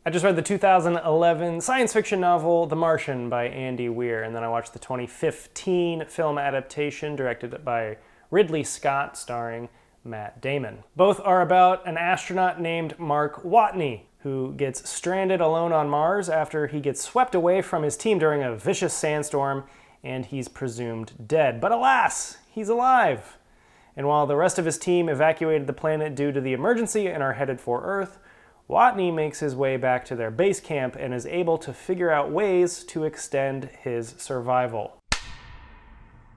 I just read the 2011 science fiction novel The Martian by Andy Weir, and then I watched the 2015 film adaptation directed by Ridley Scott starring Matt Damon. Both are about an astronaut named Mark Watney, who gets stranded alone on Mars after he gets swept away from his team during a vicious sandstorm, and he's presumed dead. But alas, he's alive! And while the rest of his team evacuated the planet due to the emergency and are headed for Earth, Watney makes his way back to their base camp and is able to figure out ways to extend his survival.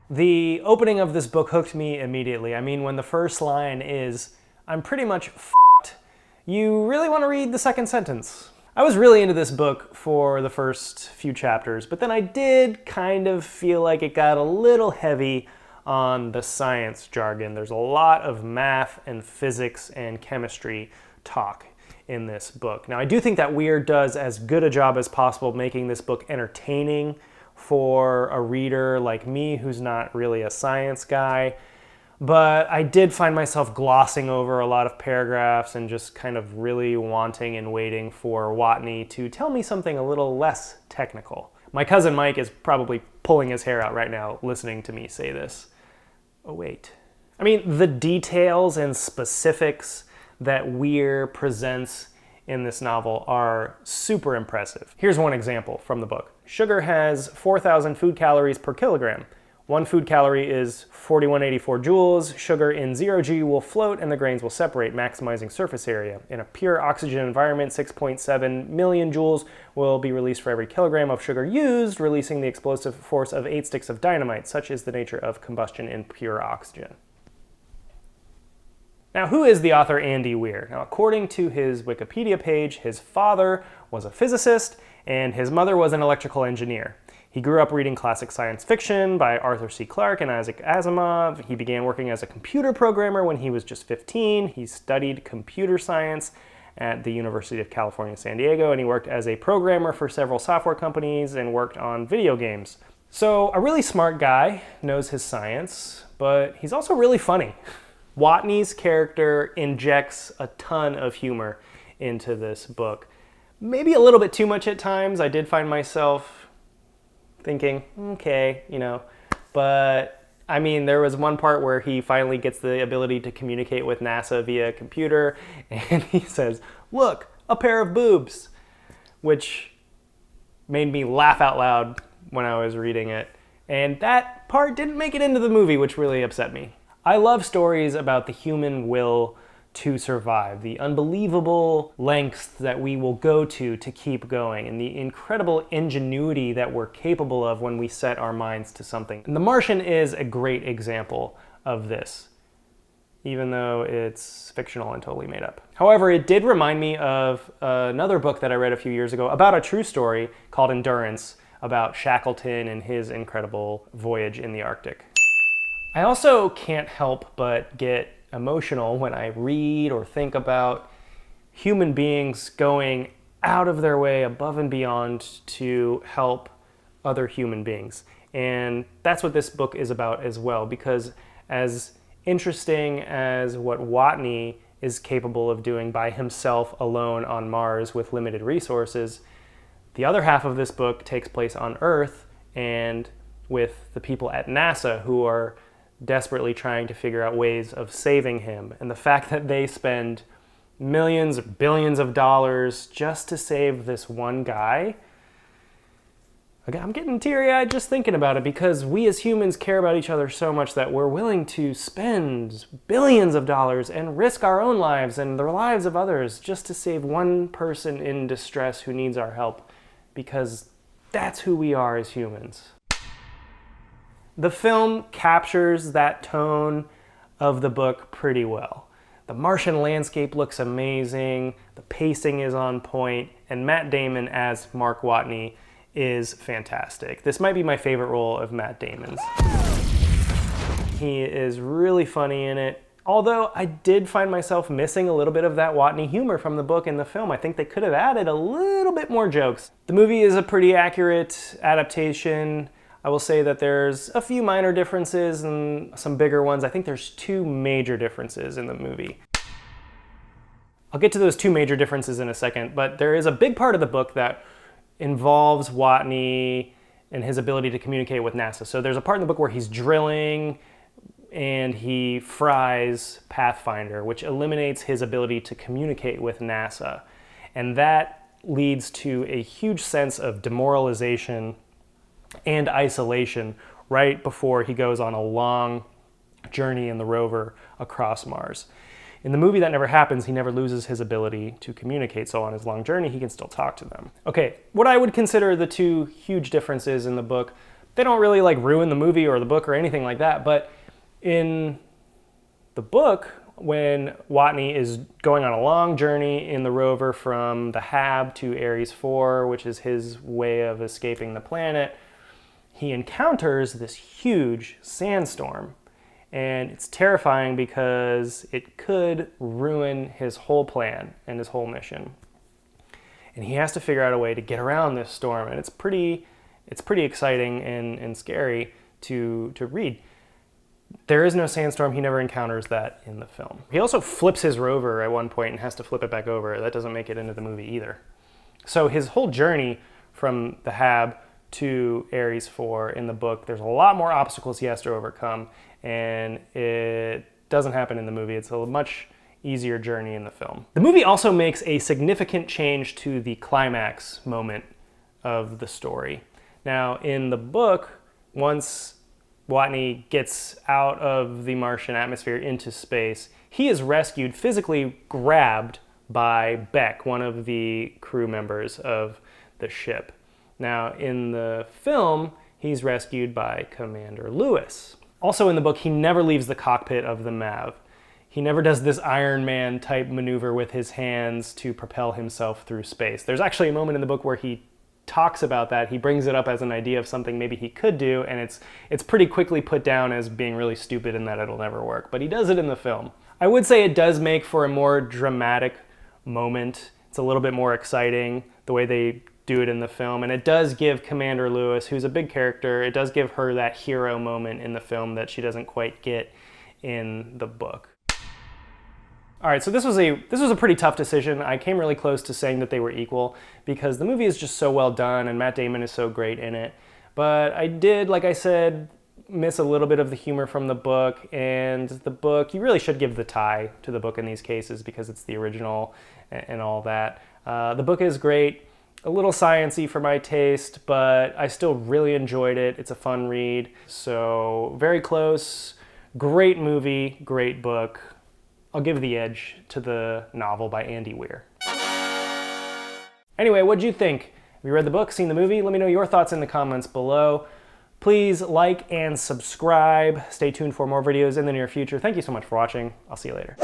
The opening of this book hooked me immediately. I mean, when the first line is, "I'm pretty much f***ed," you really want to read the second sentence. I was really into this book for the first few chapters, but then I did kind of feel like it got a little heavy on the science jargon. There's a lot of math and physics and chemistry talk in this book. Now, I do think that Weir does as good a job as possible making this book entertaining for a reader like me who's not really a science guy, but I did find myself glossing over a lot of paragraphs and just kind of really wanting and waiting for Watney to tell me something a little less technical. My cousin Mike is probably pulling his hair out right now listening to me say this. Oh wait. I mean, the details and specifics that Weir presents in this novel are super impressive. Here's one example from the book. Sugar has 4,000 food calories per kilogram. One food calorie is 4184 joules. Sugar in 0G will float and the grains will separate, maximizing surface area. In a pure oxygen environment, 6.7 million joules will be released for every kilogram of sugar used, releasing the explosive force of 8 sticks of dynamite. Such is the nature of combustion in pure oxygen. Now, who is the author Andy Weir? Now, according to his Wikipedia page, his father was a physicist and his mother was an electrical engineer. He grew up reading classic science fiction by Arthur C. Clarke and Isaac Asimov. He began working as a computer programmer when he was just 15. He studied computer science at the University of California, San Diego, and he worked as a programmer for several software companies and worked on video games. So, a really smart guy, knows his science, but he's also really funny. Watney's character injects a ton of humor into this book. Maybe a little bit too much at times. I did find myself thinking, okay, but I mean, there was one part where he finally gets the ability to communicate with NASA via computer, and he says, "Look, a pair of boobs," which made me laugh out loud when I was reading it. And that part didn't make it into the movie, which really upset me. I love stories about the human will to survive, the unbelievable lengths that we will go to keep going, and the incredible ingenuity that we're capable of when we set our minds to something. And The Martian is a great example of this, even though it's fictional and totally made up. However, it did remind me of another book that I read a few years ago about a true story called Endurance, about Shackleton and his incredible voyage in the Arctic. I also can't help but get emotional when I read or think about human beings going out of their way above and beyond to help other human beings. And that's what this book is about as well, because as interesting as what Watney is capable of doing by himself alone on Mars with limited resources, the other half of this book takes place on Earth and with the people at NASA who are desperately trying to figure out ways of saving him. And the fact that they spend millions or billions of dollars just to save this one guy, I'm getting teary-eyed just thinking about it, because we as humans care about each other so much that we're willing to spend billions of dollars and risk our own lives and the lives of others just to save one person in distress who needs our help, because that's who we are as humans. The film captures that tone of the book pretty well. The Martian landscape looks amazing, the pacing is on point, and Matt Damon as Mark Watney is fantastic. This might be my favorite role of Matt Damon's. He is really funny in it, although I did find myself missing a little bit of that Watney humor from the book and the film. I think they could have added a little bit more jokes. The movie is a pretty accurate adaptation. I will say that there's a few minor differences and some bigger ones. I think there's 2 major differences in the movie. I'll get to those two major differences in a second, but there is a big part of the book that involves Watney and his ability to communicate with NASA. So there's a part in the book where he's drilling and he fries Pathfinder, which eliminates his ability to communicate with NASA. And that leads to a huge sense of demoralization and isolation right before he goes on a long journey in the rover across Mars. In the movie, that never happens. He never loses his ability to communicate. So on his long journey, he can still talk to them. Okay, what I would consider the two huge differences in the book, they don't really like ruin the movie or the book or anything like that, but in the book, when Watney is going on a long journey in the rover from the Hab to Ares 4, which is his way of escaping the planet, he encounters this huge sandstorm. And it's terrifying because it could ruin his whole plan and his whole mission. And he has to figure out a way to get around this storm, and it's pretty exciting and scary to read. There is no sandstorm. He never encounters that in the film. He also flips his rover at one point and has to flip it back over. That doesn't make it into the movie either. So his whole journey from the Hab to Ares 4 in the book, there's a lot more obstacles he has to overcome, and it doesn't happen in the movie. It's a much easier journey in the film. The movie also makes a significant change to the climax moment of the story. Now, in the book, once Watney gets out of the Martian atmosphere into space, he is rescued, physically grabbed by Beck, one of the crew members of the ship. Now, in the film, he's rescued by Commander Lewis. Also in the book, he never leaves the cockpit of the MAV. He never does this Iron Man type maneuver with his hands to propel himself through space. There's actually a moment in the book where he talks about that. He brings it up as an idea of something maybe he could do, and it's pretty quickly put down as being really stupid and that it'll never work. But he does it in the film. I would say it does make for a more dramatic moment. It's a little bit more exciting the way they do it in the film, and it does give Commander Lewis, who's a big character, it does give her that hero moment in the film that she doesn't quite get in the book. All right, so this was a pretty tough decision. I came really close to saying that they were equal because the movie is just so well done and Matt Damon is so great in it. But I did, like I said, miss a little bit of the humor from the book, and the book, you really should give the tie to the book in these cases because it's the original and all that. The book is great, a little science-y for my taste, but I still really enjoyed it. It's a fun read, so very close. Great movie, great book. I'll give the edge to the novel by Andy Weir. Anyway, what'd you think? Have you read the book, seen the movie? Let me know your thoughts in the comments below. Please like and subscribe. Stay tuned for more videos in the near future. Thank you so much for watching. I'll see you later.